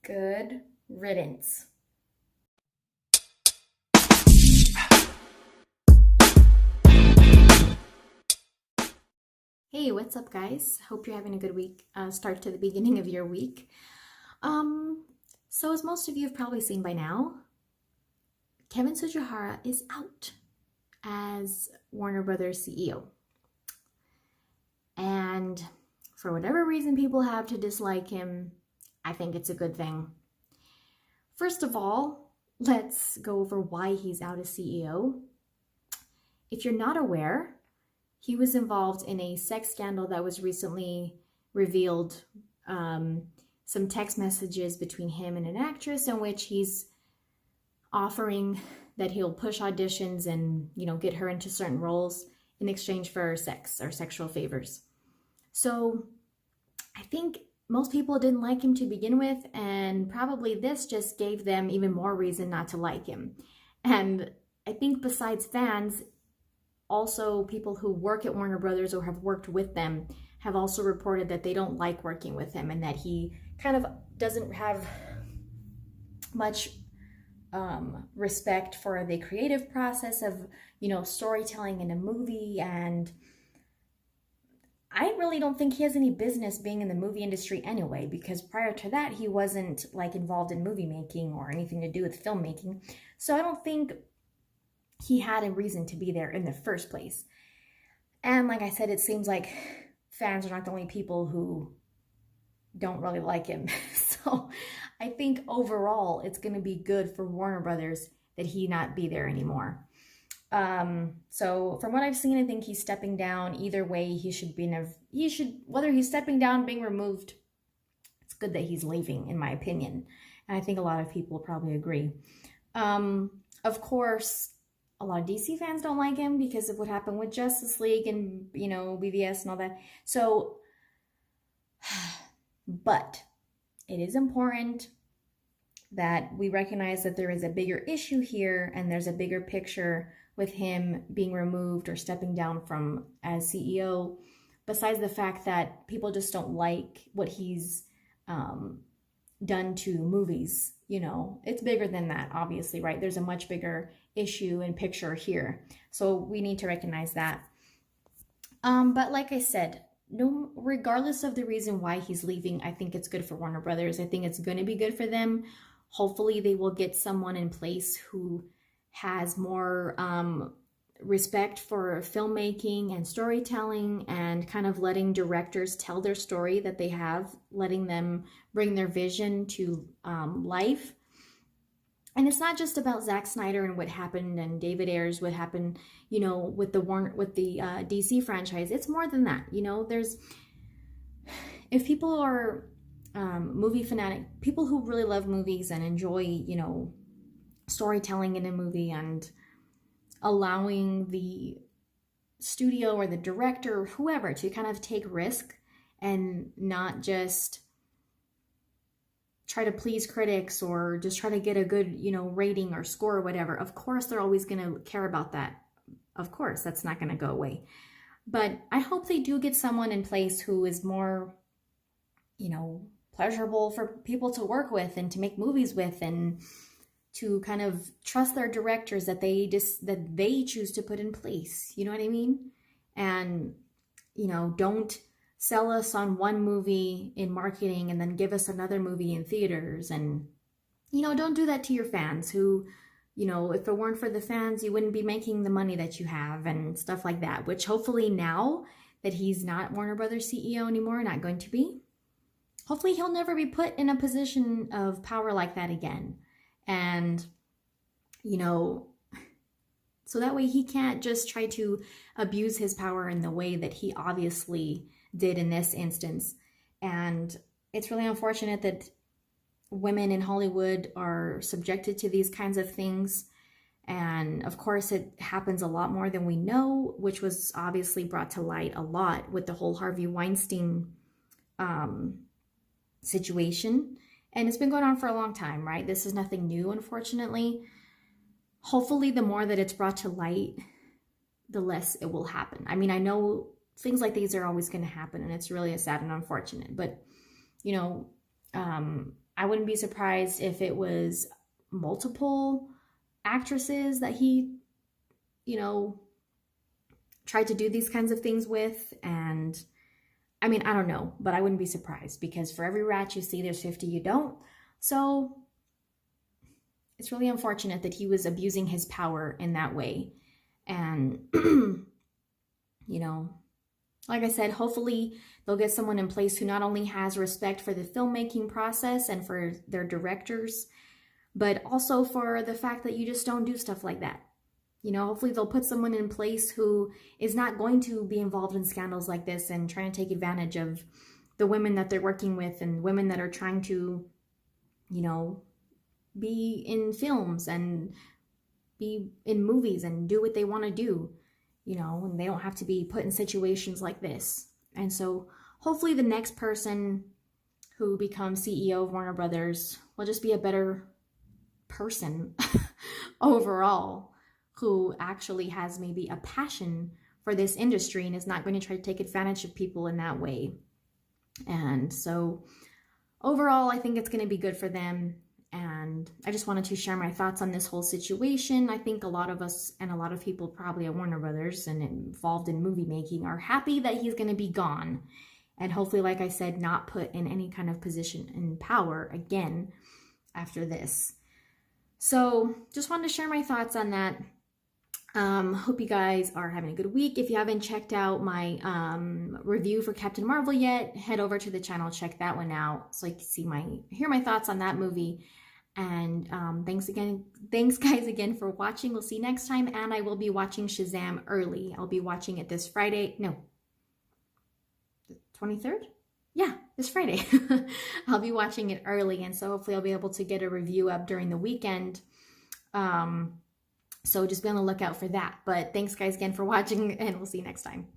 Good riddance. Hey, what's up, guys? Hope you're having a good week. Start to the beginning of your week. Um, so as most of you have probably seen by now, Kevin Tsujihara is out as Warner Brothers CEO. And for whatever reason people have to dislike him, I think it's a good thing. First of all, let's go over why he's out as CEO. If you're not aware, he was involved in a sex scandal that was recently revealed. Some text messages between him and an actress in which he's offering that he'll push auditions and, get her into certain roles in exchange for sex or sexual favors. So I think most people didn't like him to begin with, and probably this just gave them even more reason not to like him. And I think besides fans, also people who work at Warner Brothers or have worked with them have also reported that they don't like working with him and that he kind of doesn't have much respect for the creative process of, storytelling in a movie. And I really don't think he has any business being in the movie industry anyway, because prior to that, he wasn't involved in movie making or anything to do with filmmaking. So I don't think he had a reason to be there in the first place. And like I said, it seems like fans are not the only people who don't really like him. So I think overall it's going to be good for Warner Brothers that he not be there anymore. So from what I've seen, I think he's stepping down. Either way, whether he's stepping down, being removed, it's good that he's leaving, in my opinion. And I think a lot of people probably agree. Of course, a lot of DC fans don't like him because of what happened with Justice League and, BVS and all that. So, but it is important that we recognize that there is a bigger issue here and there's a bigger picture with him being removed or stepping down from as CEO, besides the fact that people just don't like what he's done to movies. It's bigger than that, obviously, right? There's a much bigger issue and picture here. So we need to recognize that. But like I said, no, regardless of the reason why he's leaving, I think it's good for Warner Brothers. I think it's going to be good for them. Hopefully they will get someone in place who has more respect for filmmaking and storytelling and kind of letting directors tell their story that they have, letting them bring their vision to life. And it's not just about Zack Snyder and what happened and David Ayers, what happened, with the DC franchise. It's more than that. If people are movie fanatic, people who really love movies and enjoy, storytelling in a movie and allowing the studio or the director or whoever to kind of take risk and not just try to please critics or just try to get a good, rating or score or whatever. Of course, they're always going to care about that. Of course, that's not going to go away. But I hope they do get someone in place who is more, pleasurable for people to work with and to make movies with, and to kind of trust their directors that they choose to put in place. You know what I mean? And, don't sell us on one movie in marketing and then give us another movie in theaters. And, don't do that to your fans who, if it weren't for the fans, you wouldn't be making the money that you have and stuff like that, which hopefully now that he's not Warner Brothers CEO anymore, not going to be, hopefully he'll never be put in a position of power like that again. And, so that way he can't just try to abuse his power in the way that he obviously did in this instance. And it's really unfortunate that women in Hollywood are subjected to these kinds of things. And of course, it happens a lot more than we know, which was obviously brought to light a lot with the whole Harvey Weinstein situation. And it's been going on for a long time, right? This is nothing new, unfortunately. Hopefully, the more that it's brought to light, the less it will happen. I mean, I know things like these are always going to happen, and it's really sad and unfortunate. But, I wouldn't be surprised if it was multiple actresses that he, you know, tried to do these kinds of things with. And I mean, I don't know, but I wouldn't be surprised, because for every rat you see, there's 50 you don't. So it's really unfortunate that he was abusing his power in that way. And, you know, like I said, hopefully they'll get someone in place who not only has respect for the filmmaking process and for their directors, but also for the fact that you just don't do stuff like that. You know, hopefully they'll put someone in place who is not going to be involved in scandals like this and trying to take advantage of the women that they're working with and women that are trying to, you know, be in films and be in movies and do what they want to do, you know, and they don't have to be put in situations like this. And so hopefully the next person who becomes CEO of Warner Brothers will just be a better person overall, who actually has maybe a passion for this industry and is not going to try to take advantage of people in that way. And so overall, I think it's going to be good for them. And I just wanted to share my thoughts on this whole situation. I think a lot of us and a lot of people probably at Warner Brothers and involved in movie making are happy that he's going to be gone. And hopefully, like I said, not put in any kind of position in power again after this. So just wanted to share my thoughts on that. Hope you guys are having a good week. If you haven't checked out my review for Captain Marvel yet, head over to the channel, check that one out so you can hear my thoughts on that movie. And thanks guys again for watching. We'll see you next time. And I will be watching Shazam early. I'll be watching it this Friday. No, the 23rd? Yeah, this Friday. I'll be watching it early, and so hopefully I'll be able to get a review up during the weekend. So just be on the lookout for that. But thanks guys again for watching, and we'll see you next time.